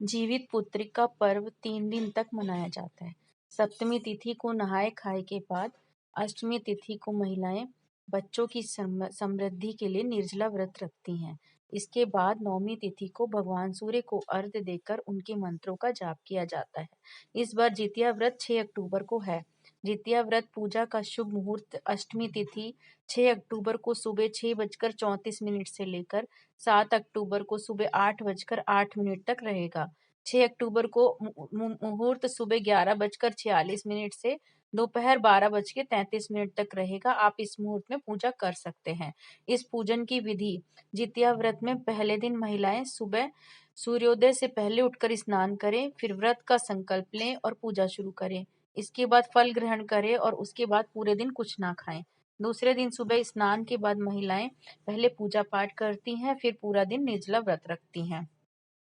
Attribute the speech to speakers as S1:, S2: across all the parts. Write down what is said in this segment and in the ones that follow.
S1: जीवित पुत्री का पर्व 3 दिन तक मनाया जाता है। सप्तमी तिथि को नहाय खाए के बाद अष्टमी तिथि को महिलाएं बच्चों की समृद्धि के लिए निर्जला व्रत रखती हैं। इसके बाद नवमी तिथि को भगवान सूर्य को अर्घ्य देकर उनके मंत्रों का जाप किया जाता है। इस बार जितिया व्रत 6 अक्टूबर को है। जितिया व्रत पूजा का शुभ मुहूर्त अष्टमी तिथि 6 अक्टूबर को सुबह 6:34 से लेकर 7 अक्टूबर को सुबह 8:08 तक रहेगा। 6 अक्टूबर को मुहूर्त सुबह 11:46 से दोपहर 12:33 तक रहेगा। आप इस मुहूर्त में पूजा कर सकते हैं। इस पूजन की विधि: जितिया व्रत में पहले दिन महिलाएं सुबह सूर्योदय से पहले उठकर स्नान करें, फिर व्रत का संकल्प लें और पूजा शुरू करें। इसके बाद फल ग्रहण करें और उसके बाद पूरे दिन कुछ ना खाएं। दूसरे दिन सुबह स्नान के बाद महिलाएं पहले पूजा पाठ करती हैं, फिर पूरा दिन निर्जला व्रत रखती हैं।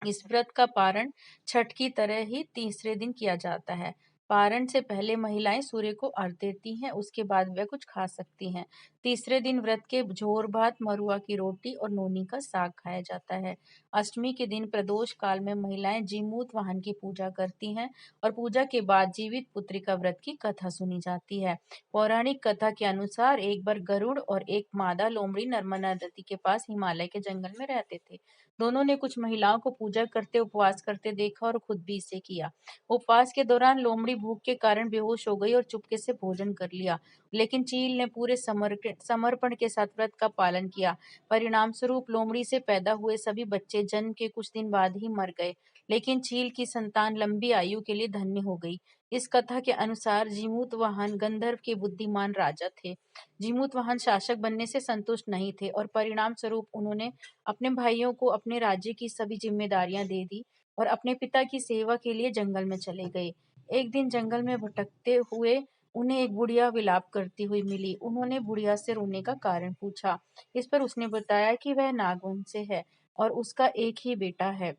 S1: इस व्रत का पारण छठ की तरह ही तीसरे दिन किया जाता है। पारण से पहले महिलाएं सूर्य को अर्घ्य देती हैं, उसके बाद वह कुछ खा सकती हैं। तीसरे दिन व्रत के झोर भात, मरुआ की रोटी और नोनी का साग खाया जाता है। अष्टमी के दिन प्रदोष काल में महिलाएं जीमूत वाहन की पूजा करती हैं और पूजा के बाद जीवित पुत्री का व्रत की कथा सुनी जाती है। पौराणिक कथा के अनुसार एक बार गरुड़ और एक मादा लोमड़ी नर्मदा नदी के पास हिमालय के जंगल में रहते थे। दोनों ने कुछ महिलाओं को पूजा करते उपवास करते देखा और खुद भी इसे किया। उपवास के दौरान लोमड़ी भूख के कारण बेहोश हो गई और चुपके से भोजन कर लिया, लेकिन चील ने पूरे समर्पण के साथ व्रत का पालन किया। परिणाम स्वरूप लोमड़ी से पैदा हुए सभी बच्चे जन्म के कुछ दिन बाद ही मर गए, लेकिन चील की संतान लंबी आयु के लिए धन्य हो गई। इस कथा के अनुसार जीमूतवाहन गंधर्व के बुद्धिमान राजा थे। जीमूतवाहन शासक बनने से संतुष्ट नहीं थे और परिणाम स्वरूप उन्होंने अपने भाइयों को अपने राज्य की सभी जिम्मेदारियां दे दी और अपने पिता की सेवा के लिए जंगल में चले गए। एक दिन जंगल में भटकते हुए उन्हें एक बुढ़िया विलाप करती हुई मिली। उन्होंने बुढ़िया से रोने का कारण पूछा। इस पर उसने बताया कि वह नागवंश से है और उसका एक ही बेटा है।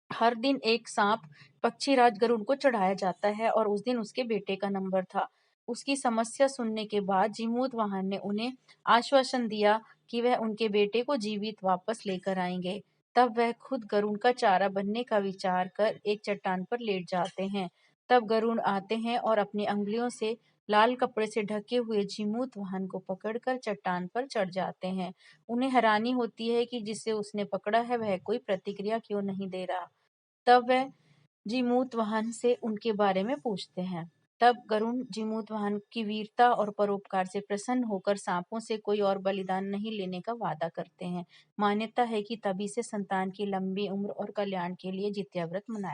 S1: हर दिन एक सांप पक्षीराज गरुड़ को चढ़ाया जाता है और उस दिन उसके बेटे का नंबर था। उसकी समस्या सुनने के बाद जीमूतवाहन ने उन्हें आश्वासन दिया कि वह उनके बेटे को जीवित वापस लेकर आएंगे। तब वह खुद गरुड़ का चारा बनने का विचार कर एक चट्टान पर लेट जाते हैं। तब गरुड़ आते हैं और अपनी अंगुलियों से लाल कपड़े से ढके हुए जीमूतवाहन को पकड़कर चट्टान पर चढ़ जाते हैं। उन्हें हैरानी होती है कि जिसे उसने पकड़ा है वह कोई प्रतिक्रिया क्यों नहीं दे रहा। तब वह जीमूतवाहन से उनके बारे में पूछते हैं। तब गरुड़ जीमूतवाहन की वीरता और परोपकार से प्रसन्न होकर सांपों से कोई और बलिदान नहीं लेने का वादा करते हैं। मान्यता है कि तभी से संतान की लंबी उम्र और कल्याण के लिए जितिया व्रत मनाया